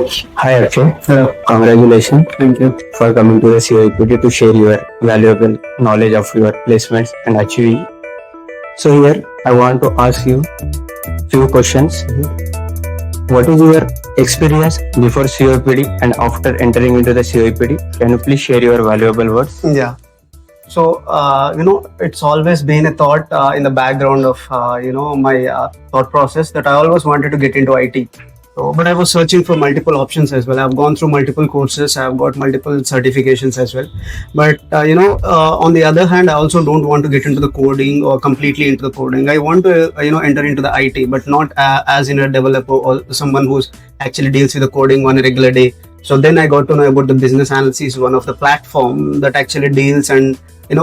Hi Akshay, Hello. congratulations Thank you. for coming to the COEPD to share your valuable knowledge of your placements and achieving. So here I want to ask you few questions. What is your experience before COEPD and after entering into the COEPD? Can you please share your valuable words? Yeah. So, it's always been a thought in the background of, my thought process that I always wanted to get into IT. So, but I was searching for multiple options as well. I've gone through multiple courses. I've got multiple certifications as well. But, on the other hand, I also don't want to get into the coding or completely into the coding. I want to, enter into the IT, but not as in a developer or someone who's actually deals with the coding on a regular day. So then I got to know about the business analysis, one of the platform that actually deals and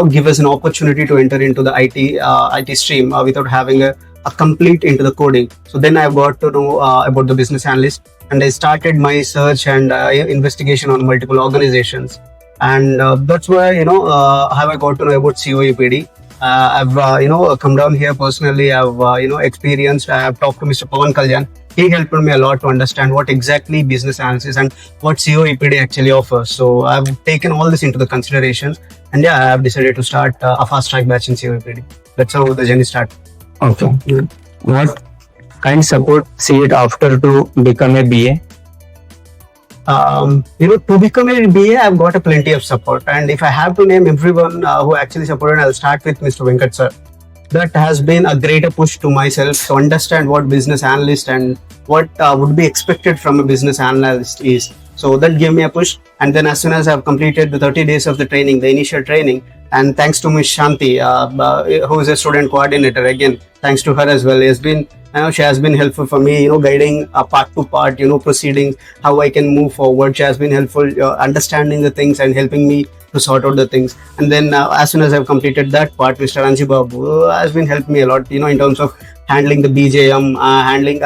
give us an opportunity to enter into the IT stream without having a complete into the coding. So then I got to know about the business analyst, and I started my search and investigation on multiple organizations, and that's why how I got to know about COEPD. I've come down here personally. I've experienced. I have talked to Mr. Pawan Kalyan. He helped me a lot to understand what exactly business analysis and what COEPD actually offers. So I've taken all this into the considerations, and yeah, I have decided to start a fast track batch in COEPD. That's how the journey started. Okay. What kind support see it after to become a BA? To become a BA, I've got a plenty of support, and if I have to name everyone who actually supported, I'll start with Mr. Venkat sir. That has been a greater push to myself to understand what business analyst and what would be expected from a business analyst is. So that gave me a push, and then as soon as I've completed the 30 days of the training, the initial training, and thanks to Ms. Shanti, who is a student coordinator, again, thanks to her as well, she has been helpful for me, guiding part to part, proceedings, how I can move forward. She has been helpful understanding the things and helping me to sort out the things. And then as soon as I've completed that part, Mr. Anji Babu has been helping me a lot, in terms of handling the BJM, handling,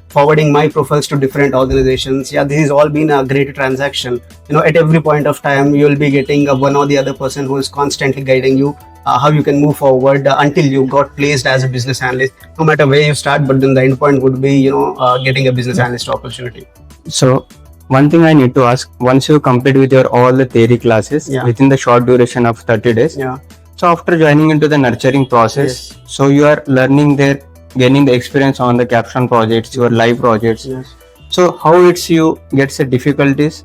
forwarding my profiles to different organizations. Yeah, this has all been a great transaction. At every point of time, you will be getting one or the other person who is constantly guiding you how you can move forward until you got placed as a business analyst. No matter where you start, but then the end point would be, getting a business analyst opportunity. So one thing I need to ask, once you complete with your all the theory classes within the short duration of 30 days, so after joining into the nurturing process, so you are learning there, gaining the experience on the capstone projects, your live projects. So how it's you gets the difficulties?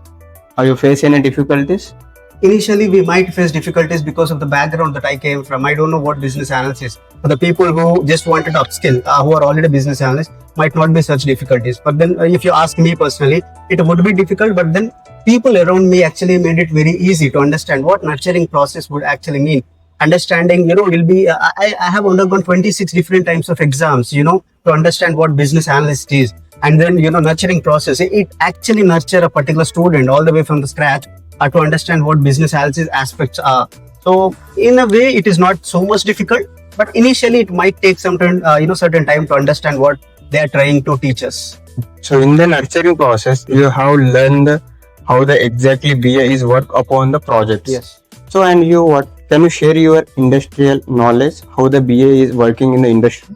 Or you face any difficulties? Initially, we might face difficulties because of the background that I came from. I don't know what business analyst is. For the people who just wanted to upskill, who are already business analysts, might not be such difficulties. But then if you ask me personally, it would be difficult, but then people around me actually made it very easy to understand what nurturing process would actually mean. Understanding, will be, I have undergone 26 different types of exams, to understand what business analyst is. And then, nurturing process, it actually nurture a particular student all the way from the scratch to understand what business analysis aspects are. So in a way, it is not so much difficult, but initially it might take some time, certain time to understand what they are trying to teach us. So in the nurturing process, you have learned how the exactly BA is work upon the projects. Yes. So and what can you share your industrial knowledge, how the BA is working in the industry?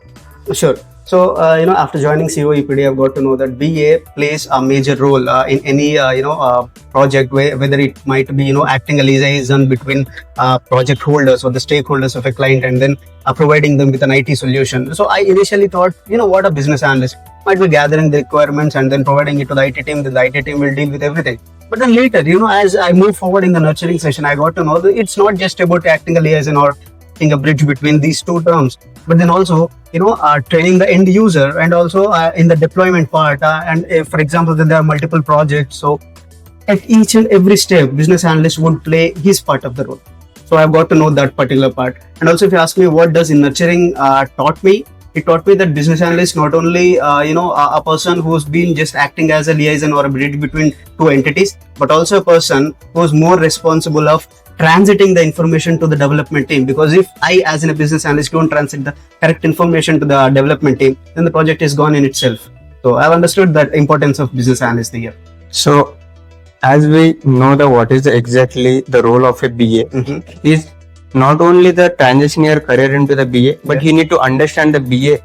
Sure. So, after joining COEPD, I've got to know that BA plays a major role in any, project, whether it might be, acting a liaison between project holders or the stakeholders of a client, and then providing them with an IT solution. So I initially thought, what a business analyst might be gathering the requirements and then providing it to the IT team. Then the IT team will deal with everything. But then later, as I move forward in the nurturing session, I got to know that it's not just about acting a liaison or a bridge between these two terms, but then also training the end user, and also in the deployment part, and if, for example, then there are multiple projects, so at each and every step business analyst would play his part of the role. So I've got to know that particular part. And also, if you ask me what does in nurturing taught me, it taught me that business analyst not only a person who's been just acting as a liaison or a bridge between two entities, but also a person who's more responsible of transiting the information to the development team. Because if I, as in a business analyst, don't transit the correct information to the development team, then the project is gone in itself. So I've understood that importance of business analyst here. So as we know what is exactly the role of a BA, is not only the transition your career into the BA, but you need to understand the BA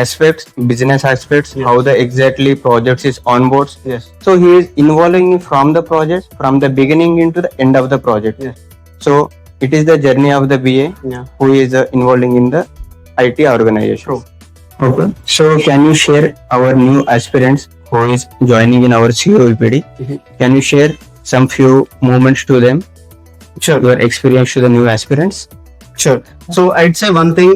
aspects, business aspects, Yes. how the exactly projects is onboards. Yes. So he is involving from the project from the beginning into the end of the project. Yes. So it is the journey of the BA Yeah. who is involving in the IT organization. True. Okay. So can you share our new aspirants who is joining in our COEPD? Mhm. Can you share some few moments to them, Sure. your experience to the new aspirants? Sure. So I'd say one thing,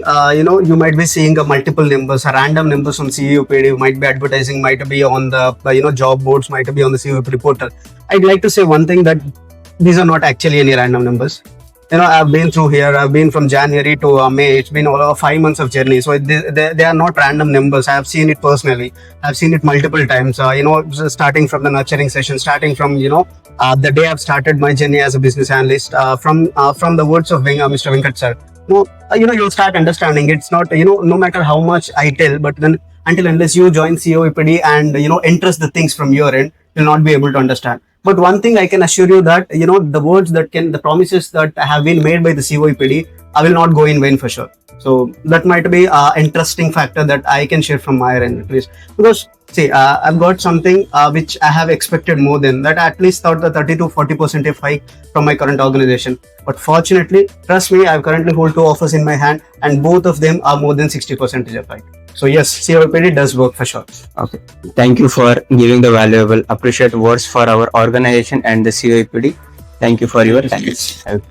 you might be seeing multiple numbers, random numbers on COEPD, might be advertising, might be on the, job boards, might be on the COEPD portal. I'd like to say one thing, that these are not actually any random numbers. I've been through here. I've been from January to May. It's been all 5 months of journey. So they are not random numbers. I have seen it personally. I've seen it multiple times. Starting from the nurturing session, starting from the day I've started my journey as a business analyst. From the words of Mr. Venkat sir. You'll start understanding. It's not no matter how much I tell, but then until unless you join COEPD and enters the things from your end, you'll not be able to understand. But one thing I can assure you, that the promises that have been made by the COEPD, I will not go in vain for sure. So that might be an interesting factor that I can share from my end, at least. Because see, I've got something which I have expected more than that. I at least thought the 30 to 40% hike from my current organization. But fortunately, trust me, I currently hold 2 offers in my hand, and both of them are more than 60% of hike. So yes, COEPD does work for sure. Okay. Thank you for giving the valuable, appreciate words for our organization and the COEPD. Thank you for your time.